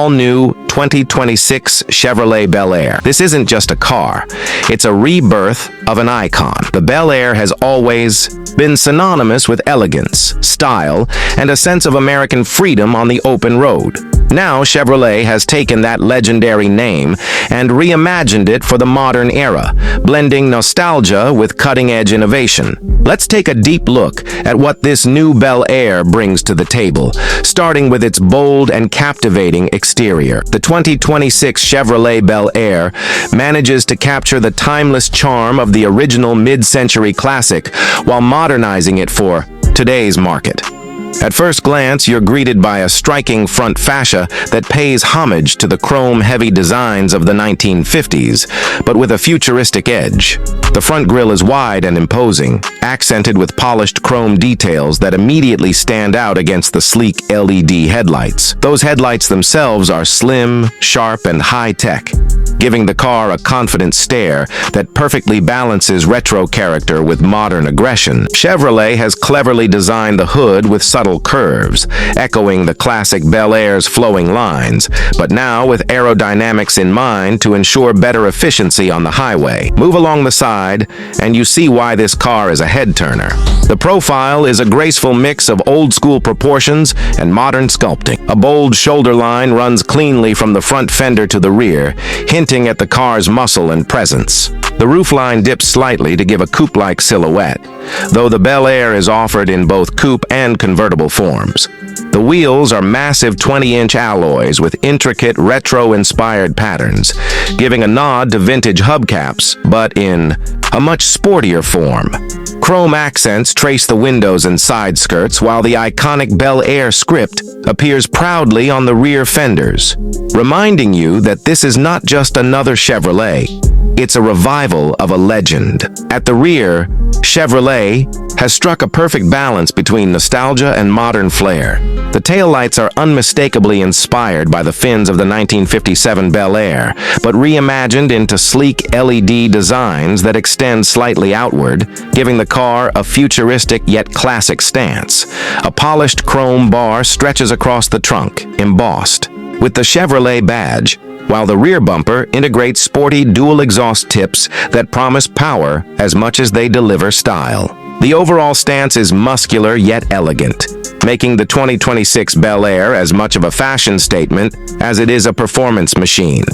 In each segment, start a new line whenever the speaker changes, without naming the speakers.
all-new 2026 Chevrolet Bel Air. This isn't just a car, it's a rebirth of an icon. The Bel Air has always been synonymous with elegance, style, and a sense of American freedom on the open road. Now, Chevrolet has taken that legendary name and reimagined it for the modern era, blending nostalgia with cutting-edge innovation. Let's take a deep look at what this new Bel Air brings to the table, starting with its bold and captivating exterior. The 2026 Chevrolet Bel Air manages to capture the timeless charm of the original mid-century classic while modernizing it for today's market. At first glance, you're greeted by a striking front fascia that pays homage to the chrome-heavy designs of the 1950s, but with a futuristic edge. The front grille is wide and imposing, accented with polished chrome details that immediately stand out against the sleek LED headlights. Those headlights themselves are slim, sharp, and high-tech, giving the car a confident stare that perfectly balances retro character with modern aggression. Chevrolet has cleverly designed the hood with subtle curves, echoing the classic Bel Air's flowing lines, but now with aerodynamics in mind to ensure better efficiency on the highway. Move along the side, and you see why this car is a head-turner. The profile is a graceful mix of old-school proportions and modern sculpting. A bold shoulder line runs cleanly from the front fender to the rear, hinting at the car's muscle and presence. The roofline dips slightly to give a coupe-like silhouette, though the Bel Air is offered in both coupe and convertible forms. The wheels are massive 20-inch alloys with intricate retro-inspired patterns, giving a nod to vintage hubcaps, but in a much sportier form. Chrome accents trace the windows and side skirts, while the iconic Bel Air script appears proudly on the rear fenders, reminding you that this is not just another Chevrolet. It's a revival of a legend. At the rear, Chevrolet has struck a perfect balance between nostalgia and modern flair. The taillights are unmistakably inspired by the fins of the 1957 Bel Air, but reimagined into sleek LED designs that extend slightly outward, giving the car a futuristic yet classic stance. A polished chrome bar stretches across the trunk, embossed with the Chevrolet badge, while the rear bumper integrates sporty dual exhaust tips that promise power as much as they deliver style. The overall stance is muscular yet elegant, making the 2026 Bel Air as much of a fashion statement as it is a performance machine.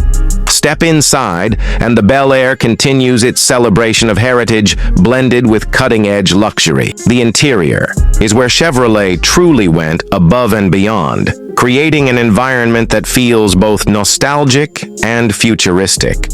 Step inside, and the Bel Air continues its celebration of heritage blended with cutting-edge luxury. The interior is where Chevrolet truly went above and beyond, creating an environment that feels both nostalgic and futuristic.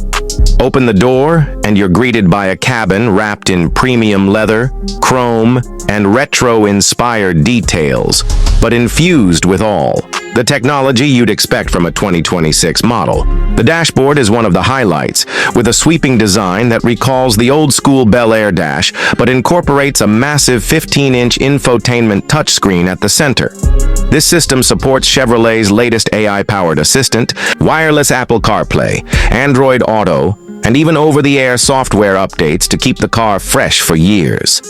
Open the door, and you're greeted by a cabin wrapped in premium leather, chrome, and retro-inspired details, but infused with all the technology you'd expect from a 2026 model. The dashboard is one of the highlights, with a sweeping design that recalls the old-school Bel Air dash, but incorporates a massive 15-inch infotainment touchscreen at the center. This system supports Chevrolet's latest AI-powered assistant, wireless Apple CarPlay, Android Auto, and even over-the-air software updates to keep the car fresh for years.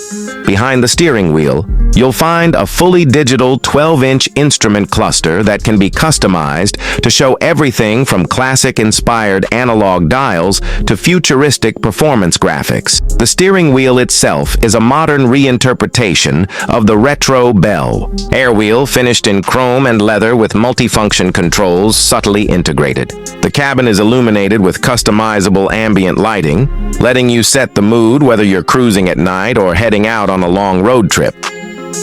Behind the steering wheel, you'll find a fully digital 12-inch instrument cluster that can be customized to show everything from classic-inspired analog dials to futuristic performance graphics. The steering wheel itself is a modern reinterpretation of the retro Bel Air wheel, finished in chrome and leather with multifunction controls subtly integrated. The cabin is illuminated with customizable ambient lighting, letting you set the mood whether you're cruising at night or heading out on a long road trip.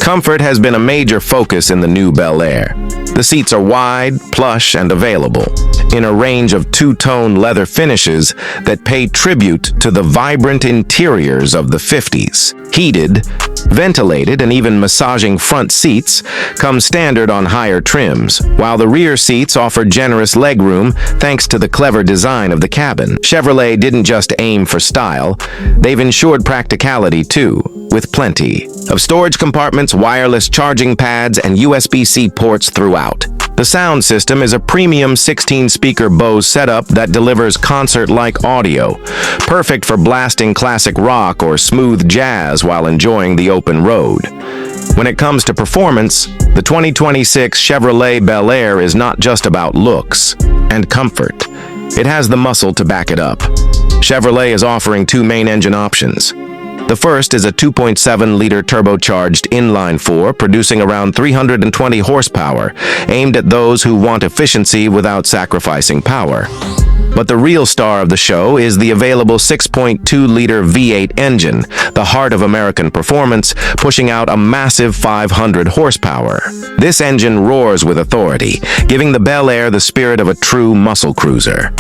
Comfort has been a major focus in the new Bel Air. The seats are wide, plush, and available in a range of two-tone leather finishes that pay tribute to the vibrant interiors of the 50s. Heated, ventilated, and even massaging front seats come standard on higher trims, while the rear seats offer generous legroom thanks to the clever design of the cabin. Chevrolet didn't just aim for style, they've ensured practicality too, with plenty of storage compartments, wireless charging pads, and USB-C ports throughout. The sound system is a premium 16-speaker Bose setup that delivers concert-like audio, perfect for blasting classic rock or smooth jazz while enjoying the open road. When it comes to performance, the 2026 Chevrolet Bel Air is not just about looks and comfort. It has the muscle to back it up. Chevrolet is offering two main engine options. The first is a 2.7-liter turbocharged inline-4, producing around 320 horsepower, aimed at those who want efficiency without sacrificing power. But the real star of the show is the available 6.2-liter V8 engine, the heart of American performance, pushing out a massive 500 horsepower. This engine roars with authority, giving the Bel Air the spirit of a true muscle cruiser.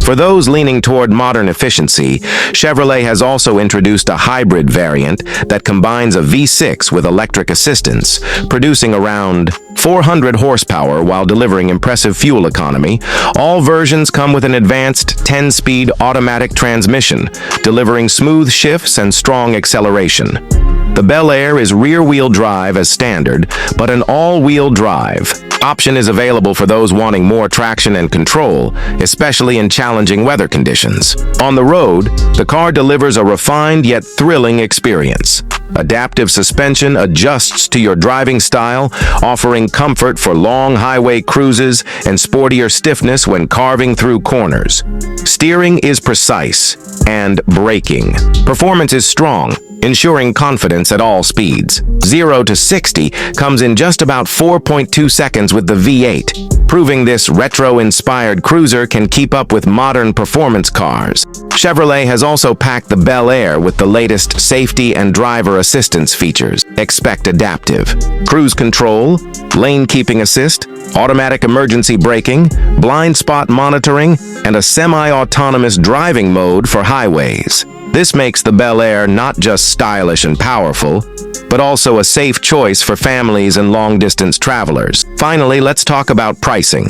For those leaning toward modern efficiency, Chevrolet has also introduced a hybrid variant that combines a V6 with electric assistance, producing around 400 horsepower while delivering impressive fuel economy. All versions come with an advanced 10-speed automatic transmission, delivering smooth shifts and strong acceleration. The Bel Air is rear-wheel drive as standard, but an all-wheel drive option is available for those wanting more traction and control, especially in challenging weather conditions. On the road, the car delivers a refined yet thrilling experience. Adaptive suspension adjusts to your driving style, offering comfort for long highway cruises and sportier stiffness when carving through corners. Steering is precise and braking. Performance is strong, ensuring confidence at all speeds. 0 to 60 comes in just about 4.2 seconds with the V8, proving this retro-inspired cruiser can keep up with modern performance cars. Chevrolet has also packed the Bel Air with the latest safety and driver assistance features. Expect adaptive cruise control, lane keeping assist, automatic emergency braking, blind spot monitoring, and a semi-autonomous driving mode for highways. This makes the Bel Air not just stylish and powerful, but also a safe choice for families and long-distance travelers. Finally, let's talk about pricing.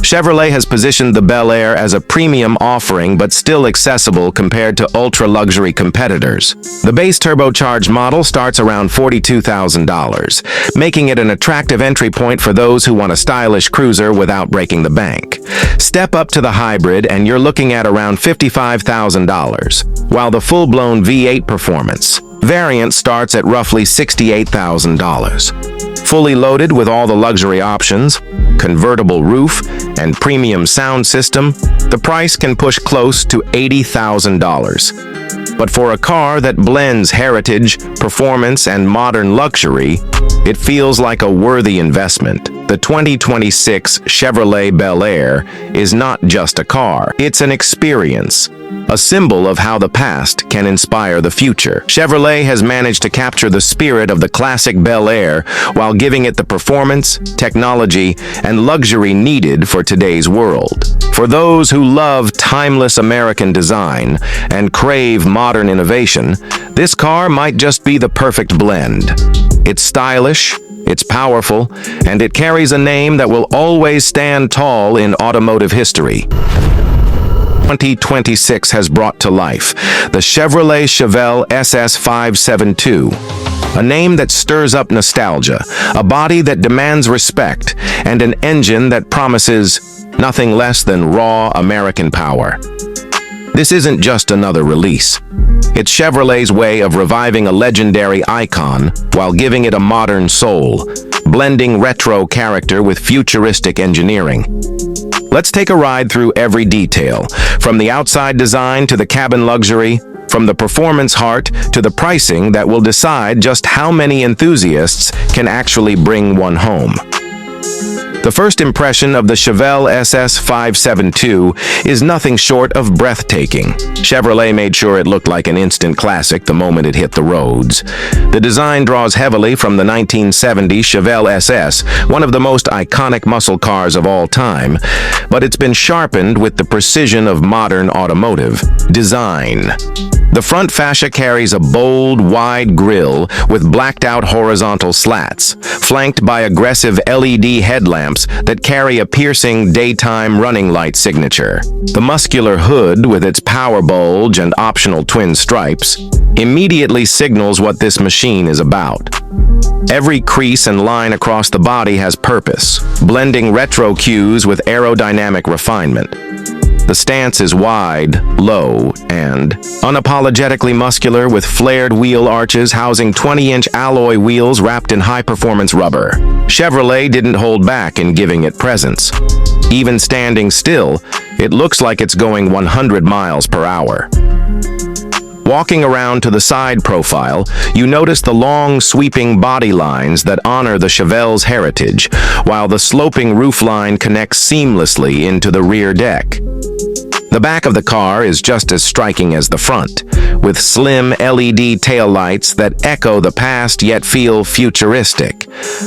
Chevrolet has positioned the Bel Air as a premium offering but still accessible compared to ultra-luxury competitors. The base turbocharged model starts around $42,000, making it an attractive entry point for those who want a stylish cruiser without breaking the bank. Step up to the hybrid and you're looking at around $55,000, while the full-blown V8 performance variant starts at roughly $68,000. Fully loaded with all the luxury options, convertible roof, and premium sound system, the price can push close to $80,000. But for a car that blends heritage, performance, and modern luxury, it feels like a worthy investment. The 2026 Chevrolet Bel Air is not just a car, it's an experience. A symbol of how the past can inspire the future. Chevrolet has managed to capture the spirit of the classic Bel Air while giving it the performance, technology, and luxury needed for today's world. For those who love timeless American design and crave modern innovation, this car might just be the perfect blend. It's stylish, it's powerful, and it carries a name that will always stand tall in automotive history. 2026 has brought to life the Chevrolet Chevelle SS 572, a name that stirs up nostalgia, a body that demands respect, and an engine that promises nothing less than raw American power. This isn't just another release. It's Chevrolet's way of reviving a legendary icon while giving it a modern soul, blending retro character with futuristic engineering. Let's take a ride through every detail, from the outside design to the cabin luxury, from the performance heart to the pricing that will decide just how many enthusiasts can actually bring one home. The first impression of the Chevelle SS 572 is nothing short of breathtaking. Chevrolet made sure it looked like an instant classic the moment it hit the roads. The design draws heavily from the 1970 Chevelle SS, one of the most iconic muscle cars of all time, but it's been sharpened with the precision of modern automotive design. The front fascia carries a bold, wide grille with blacked-out horizontal slats, flanked by aggressive LED headlamps that carry a piercing daytime running light signature. The muscular hood, with its power bulge and optional twin stripes, immediately signals what this machine is about. Every crease and line across the body has purpose, blending retro cues with aerodynamic refinement. The The stance is wide, low, and unapologetically muscular with flared wheel arches housing 20-inch alloy wheels wrapped in high-performance rubber. Chevrolet didn't hold back in giving it presence. Even standing still, it looks like it's going 100 miles per hour. Walking around to the side profile, you notice the long, sweeping body lines that honor the Chevelle's heritage, while the sloping roofline connects seamlessly into the rear deck. The back of the car is just as striking as the front, with slim LED taillights that echo the past yet feel futuristic,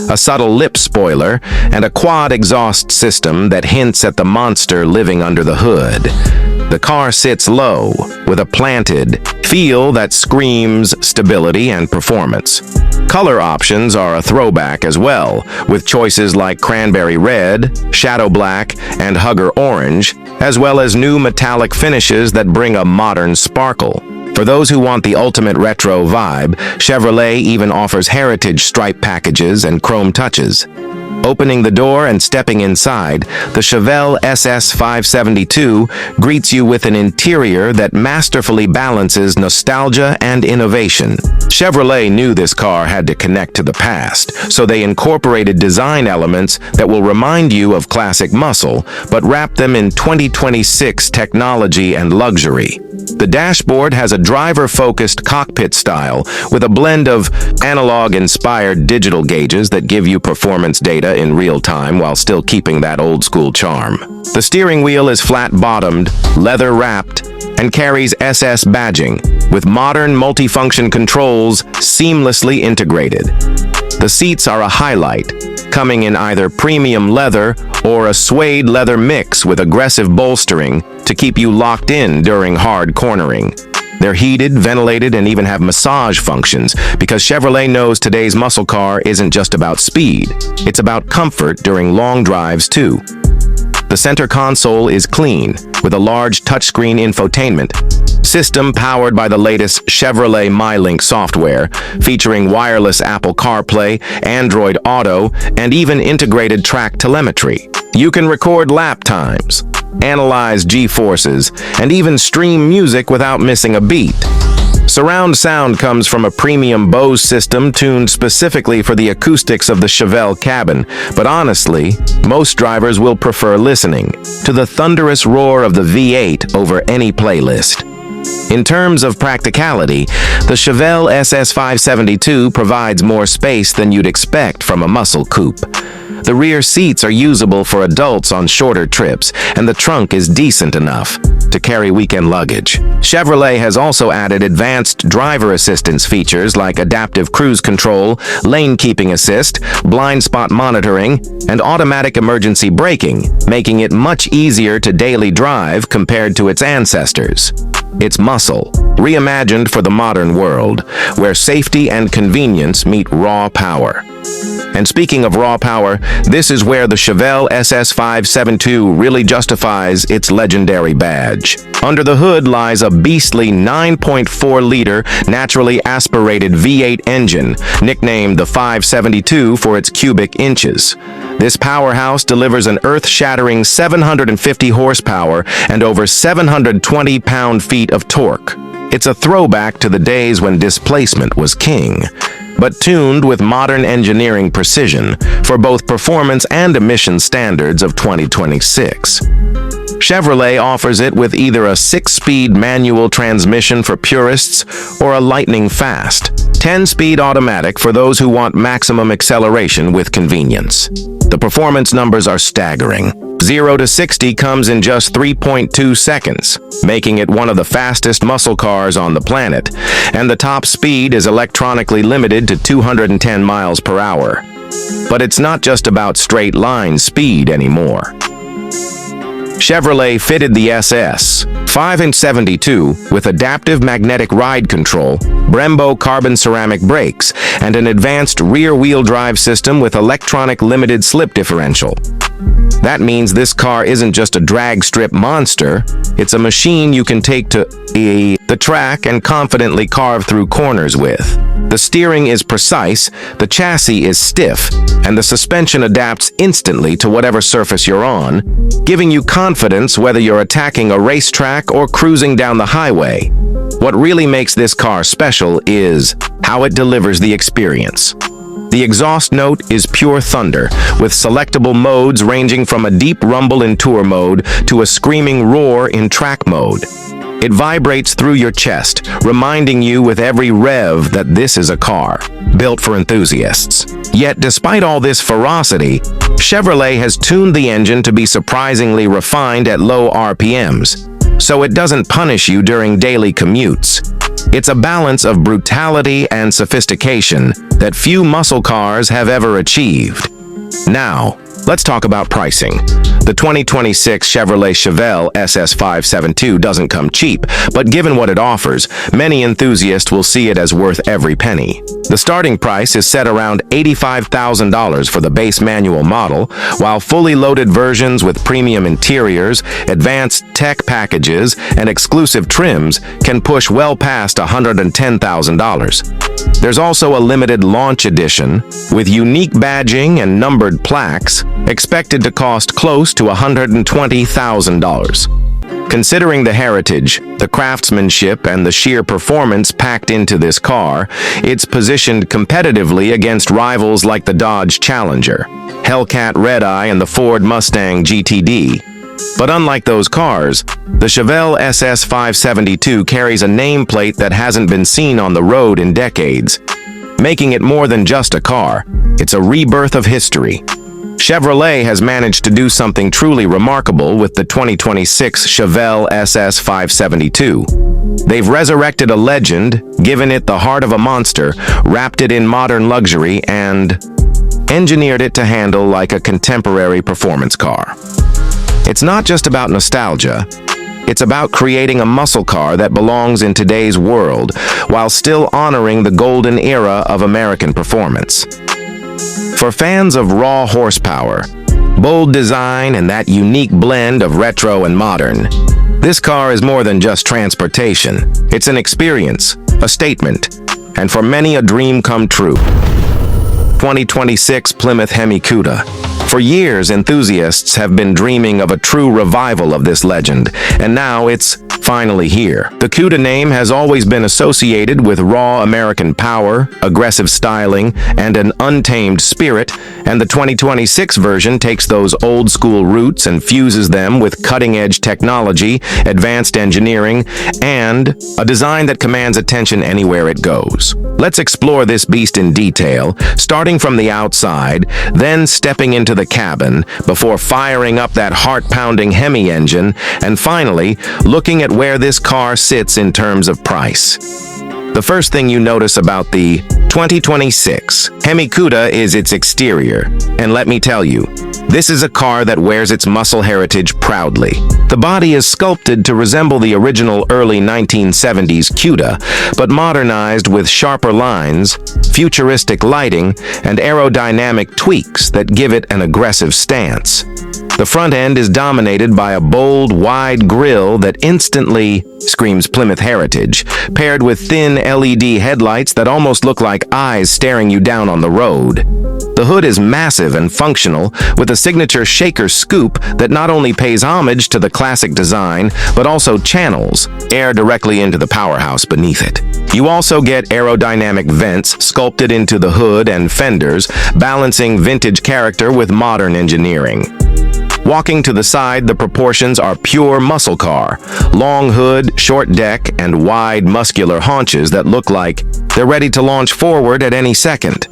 a subtle lip spoiler, and a quad exhaust system that hints at the monster living under the hood. The car sits low, with a planted feel that screams stability and performance. Color options are a throwback as well, with choices like cranberry red, shadow black, and hugger orange, as well as new metallic finishes that bring a modern sparkle. For those who want the ultimate retro vibe, Chevrolet even offers heritage stripe packages and chrome touches. Opening the door and stepping inside, the Chevelle SS 572 greets you with an interior that masterfully balances nostalgia and innovation. Chevrolet knew this car had to connect to the past, so they incorporated design elements that will remind you of classic muscle, but wrap them in 2026 technology and luxury. The dashboard has a driver-focused cockpit style with a blend of analog-inspired digital gauges that give you performance data in real time while still keeping that old-school charm. The steering wheel is flat-bottomed, leather-wrapped, and carries SS badging, with modern multifunction controls seamlessly integrated. The seats are a highlight, coming in either premium leather or a suede leather mix with aggressive bolstering to keep you locked in during hard cornering. They're heated, ventilated, and even have massage functions because Chevrolet knows today's muscle car isn't just about speed. It's about comfort during long drives, too. The center console is clean, with a large touchscreen infotainment system powered by the latest Chevrolet MyLink software, featuring wireless Apple CarPlay, Android Auto, and even integrated track telemetry. You can record lap times, analyze G-forces, and even stream music without missing a beat. Surround sound comes from a premium Bose system tuned specifically for the acoustics of the Chevelle cabin, but honestly, most drivers will prefer listening to the thunderous roar of the V8 over any playlist. In terms of practicality, the Chevelle SS 572 provides more space than you'd expect from a muscle coupe. The rear seats are usable for adults on shorter trips, and the trunk is decent enough to carry weekend luggage. Chevrolet has also added advanced driver assistance features like adaptive cruise control, lane keeping assist, blind spot monitoring, and automatic emergency braking, making it much easier to daily drive compared to its ancestors. It's muscle, reimagined for the modern world, where safety and convenience meet raw power. And speaking of raw power, this is where the Chevelle SS 572 really justifies its legendary badge. Under the hood lies a beastly 9.4-liter naturally aspirated V8 engine, nicknamed the 572 for its cubic inches. This powerhouse delivers an earth-shattering 750 horsepower and over 720 pound-feet of torque. It's a throwback to the days when displacement was king, but tuned with modern engineering precision for both performance and emission standards of 2026. Chevrolet offers it with either a 6-speed manual transmission for purists or a lightning-fast 10-speed automatic for those who want maximum acceleration with convenience. The performance numbers are staggering. 0 to 60 comes in just 3.2 seconds, making it one of the fastest muscle cars on the planet, and the top speed is electronically limited to 210 miles per hour. But it's not just about straight-line speed anymore. Chevrolet fitted the SS 572 with adaptive magnetic ride control, Brembo carbon ceramic brakes, and an advanced rear-wheel drive system with electronic limited slip differential. That means this car isn't just a drag strip monster, it's a machine you can take to the track and confidently carve through corners with. The steering is precise, the chassis is stiff, and the suspension adapts instantly to whatever surface you're on, giving you confidence whether you're attacking a racetrack or cruising down the highway. What really makes this car special is how it delivers the experience. The exhaust note is pure thunder, with selectable modes ranging from a deep rumble in tour mode to a screaming roar in track mode. It vibrates through your chest, reminding you with every rev that this is a car built for enthusiasts. Yet, despite all this ferocity, Chevrolet has tuned the engine to be surprisingly refined at low RPMs, so it doesn't punish you during daily commutes. It's a balance of brutality and sophistication that few muscle cars have ever achieved. Now, let's talk about pricing. The 2026 Chevrolet Chevelle SS 572 doesn't come cheap, but given what it offers, many enthusiasts will see it as worth every penny. The starting price is set around $85,000 for the base manual model, while fully loaded versions with premium interiors, advanced tech packages, and exclusive trims can push well past $110,000. There's also a limited launch edition with unique badging and numbered plaques, expected to cost close to $120,000. Considering the heritage, the craftsmanship, and the sheer performance packed into this car, it's positioned competitively against rivals like the Dodge Challenger, Hellcat Redeye, and the Ford Mustang GTD. But unlike those cars, the Chevelle SS 572 carries a nameplate that hasn't been seen on the road in decades, making it more than just a car. It's a rebirth of history. Chevrolet has managed to do something truly remarkable with the 2026 Chevelle SS 572. They've resurrected a legend, given it the heart of a monster, wrapped it in modern luxury, and engineered it to handle like a contemporary performance car. It's not just about nostalgia. It's about creating a muscle car that belongs in today's world, while still honoring the golden era of American performance. For fans of raw horsepower, bold design, and that unique blend of retro and modern, this car is more than just transportation. It's an experience, a statement, and for many a dream come true. 2026 Plymouth Barracuda. For years, enthusiasts have been dreaming of a true revival of this legend, and now it's finally here. The Cuda name has always been associated with raw American power, aggressive styling, and an untamed spirit, and the 2026 version takes those old-school roots and fuses them with cutting-edge technology, advanced engineering, and a design that commands attention anywhere it goes. Let's explore this beast in detail, starting from the outside, then stepping into the cabin, before firing up that heart-pounding Hemi engine, and finally, looking at where this car sits in terms of price. The first thing you notice about the 2026 Barracuda is its exterior, and let me tell you, this is a car that wears its muscle heritage proudly. The body is sculpted to resemble the original early 1970s Cuda, but modernized with sharper lines, futuristic lighting, and aerodynamic tweaks that give it an aggressive stance. The front end is dominated by a bold, wide grille that instantly screams Plymouth heritage, paired with thin LED headlights that almost look like eyes staring you down on the road. The hood is massive and functional, with a signature shaker scoop that not only pays homage to the classic design, but also channels air directly into the powerhouse beneath it. You also get aerodynamic vents sculpted into the hood and fenders, balancing vintage character with modern engineering. Walking to the side, the proportions are pure muscle car. Long hood, short deck, and wide muscular haunches that look like they're ready to launch forward at any second.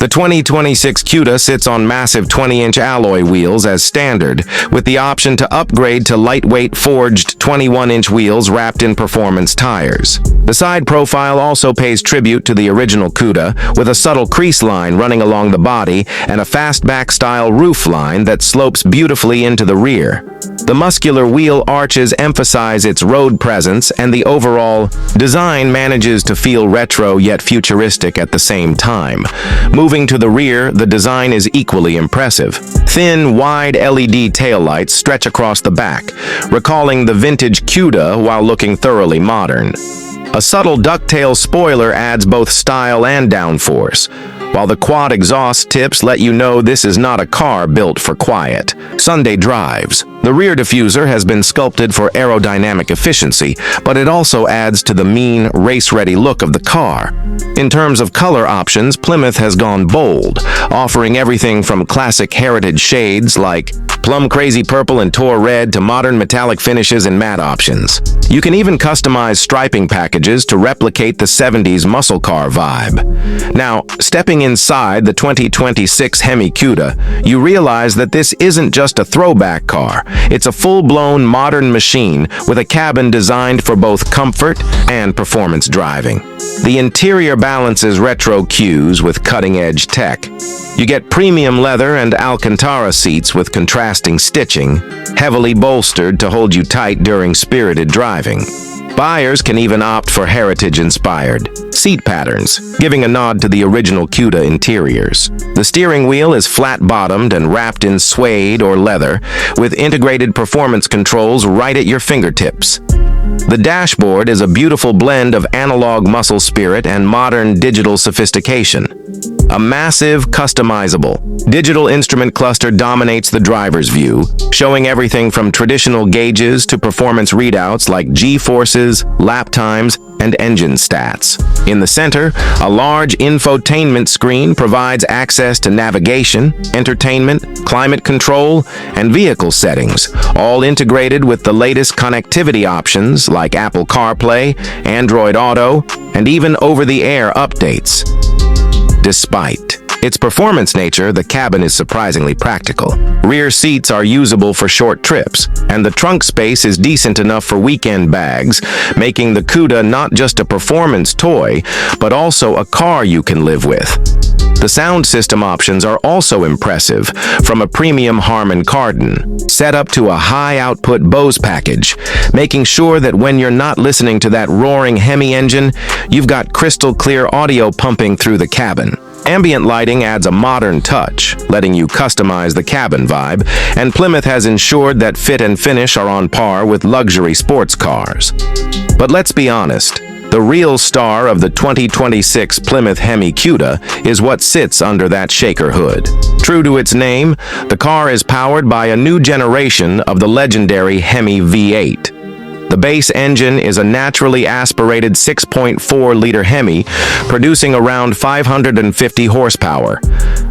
The 2026 Cuda sits on massive 20-inch alloy wheels as standard, with the option to upgrade to lightweight forged 21-inch wheels wrapped in performance tires. The side profile also pays tribute to the original Cuda, with a subtle crease line running along the body and a fastback-style roof line that slopes beautifully into the rear. The muscular wheel arches emphasize its road presence, and the overall design manages to feel retro yet futuristic at the same time. Moving to the rear, the design is equally impressive. Thin, wide LED taillights stretch across the back, recalling the vintage Cuda while looking thoroughly modern. A subtle ducktail spoiler adds both style and downforce, while the quad exhaust tips let you know this is not a car built for quiet Sunday drives. The The rear diffuser has been sculpted for aerodynamic efficiency, but it also adds to the mean, race-ready look of the car. In terms of color options, Plymouth has gone bold, offering everything from classic heritage shades like plum crazy purple and tour red to modern metallic finishes and matte options. You can even customize striping packages to replicate the 70s muscle car vibe. Now, stepping inside the 2026 Hemi Cuda, you realize that this isn't just a throwback car. It's a full-blown modern machine with a cabin designed for both comfort and performance driving. The interior balances retro cues with cutting-edge tech. You get premium leather and Alcantara seats with contrasting stitching, heavily bolstered to hold you tight during spirited driving. Buyers can even opt for heritage-inspired seat patterns, giving a nod to the original Cuda interiors. The steering wheel is flat-bottomed and wrapped in suede or leather, with integrated performance controls right at your fingertips. The dashboard is a beautiful blend of analog muscle spirit and modern digital sophistication. A massive, customizable, digital instrument cluster dominates the driver's view, showing everything from traditional gauges to performance readouts like G-forces, lap times, and engine stats. In the center, a large infotainment screen provides access to navigation, entertainment, climate control, and vehicle settings, all integrated with the latest connectivity options like Apple CarPlay, Android Auto, and even over-the-air updates. Despite its performance nature, the cabin is surprisingly practical. Rear seats are usable for short trips, and the trunk space is decent enough for weekend bags, making the Cuda not just a performance toy, but also a car you can live with. The sound system options are also impressive, from a premium Harman Kardon, set up to a high-output Bose package, making sure that when you're not listening to that roaring Hemi engine, you've got crystal-clear audio pumping through the cabin. Ambient lighting adds a modern touch, letting you customize the cabin vibe, and Plymouth has ensured that fit and finish are on par with luxury sports cars. But let's be honest, the real star of the 2026 Plymouth Hemi Cuda is what sits under that shaker hood. True to its name, the car is powered by a new generation of the legendary Hemi V8. The base engine is a naturally aspirated 6.4-liter Hemi, producing around 550 horsepower.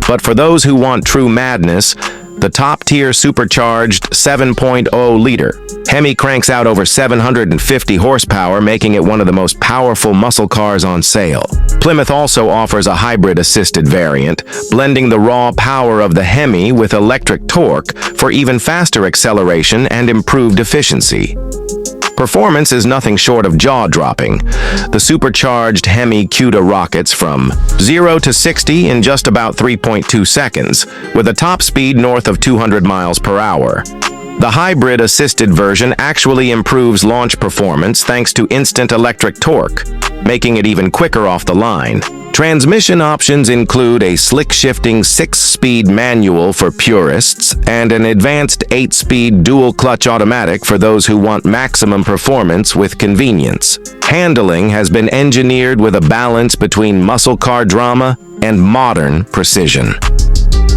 But for those who want true madness, the top-tier supercharged 7.0-liter Hemi cranks out over 750 horsepower, making it one of the most powerful muscle cars on sale. Plymouth also offers a hybrid-assisted variant, blending the raw power of the Hemi with electric torque for even faster acceleration and improved efficiency. Performance is nothing short of jaw-dropping. The supercharged Hemi Cuda rockets from 0 to 60 in just about 3.2 seconds, with a top speed north of 200 miles per hour. The hybrid-assisted version actually improves launch performance thanks to instant electric torque, making it even quicker off the line. Transmission options include a slick-shifting 6-speed manual for purists and an advanced 8-speed dual-clutch automatic for those who want maximum performance with convenience. Handling has been engineered with a balance between muscle car drama and modern precision.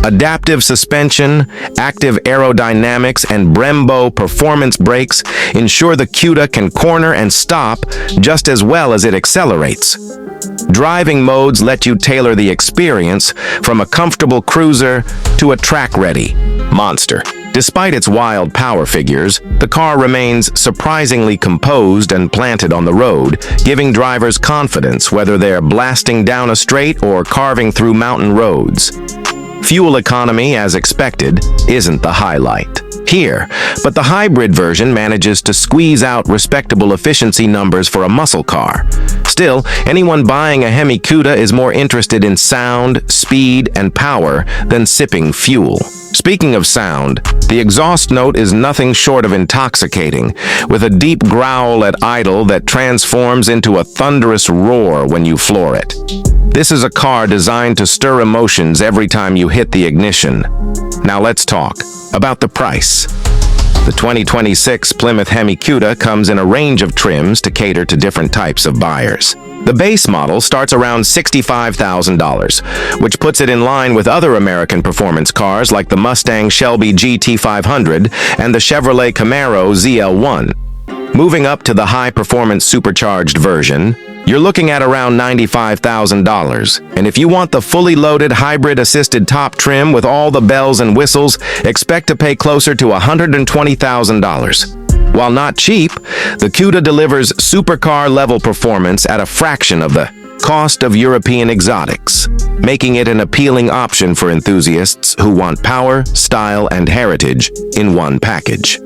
Adaptive suspension, active aerodynamics, and Brembo performance brakes ensure the Cuda can corner and stop just as well as it accelerates. Driving modes let you tailor the experience from a comfortable cruiser to a track-ready monster. Despite its wild power figures, the car remains surprisingly composed and planted on the road, giving drivers confidence whether they're blasting down a straight or carving through mountain roads. Fuel economy, as expected, isn't the highlight here, but the hybrid version manages to squeeze out respectable efficiency numbers for a muscle car. Still, anyone buying a Hemi Cuda is more interested in sound, speed, and power than sipping fuel. Speaking of sound, the exhaust note is nothing short of intoxicating, with a deep growl at idle that transforms into a thunderous roar when you floor it. This is a car designed to stir emotions every time you hit the ignition. Now let's talk about the price. The 2026 Plymouth Barracuda comes in a range of trims to cater to different types of buyers. The base model starts around $65,000, which puts it in line with other American performance cars like the Mustang Shelby GT500 and the Chevrolet Camaro ZL1. Moving up to the high-performance supercharged version, you're looking at around $95,000. And if you want the fully loaded hybrid-assisted top trim with all the bells and whistles, expect to pay closer to $120,000. While not cheap, the Cuda delivers supercar-level performance at a fraction of the cost of European exotics, making it an appealing option for enthusiasts who want power, style, and heritage in one package.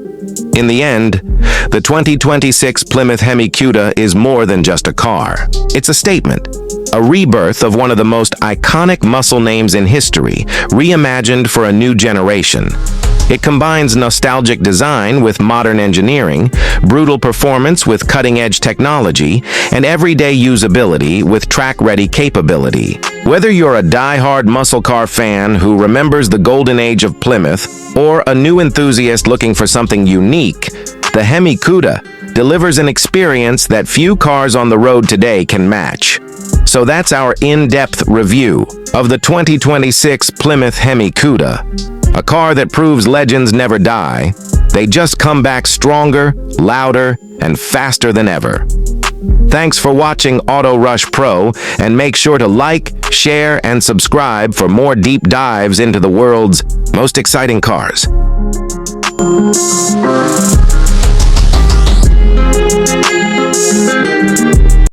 In the end, the 2026 Plymouth Barracuda is more than just a car. It's a statement, a rebirth of one of the most iconic muscle names in history, reimagined for a new generation. It combines nostalgic design with modern engineering, brutal performance with cutting-edge technology, and everyday usability with track-ready capability. Whether you're a die-hard muscle car fan who remembers the golden age of Plymouth, or a new enthusiast looking for something unique, the Barracuda delivers an experience that few cars on the road today can match. So that's our in-depth review of the 2026 Plymouth Barracuda. A car that proves legends never die. They just come back stronger, louder, and faster than ever. Thanks for watching Auto Rush Pro, and make sure to like, share, and subscribe for more deep dives into the world's most exciting cars.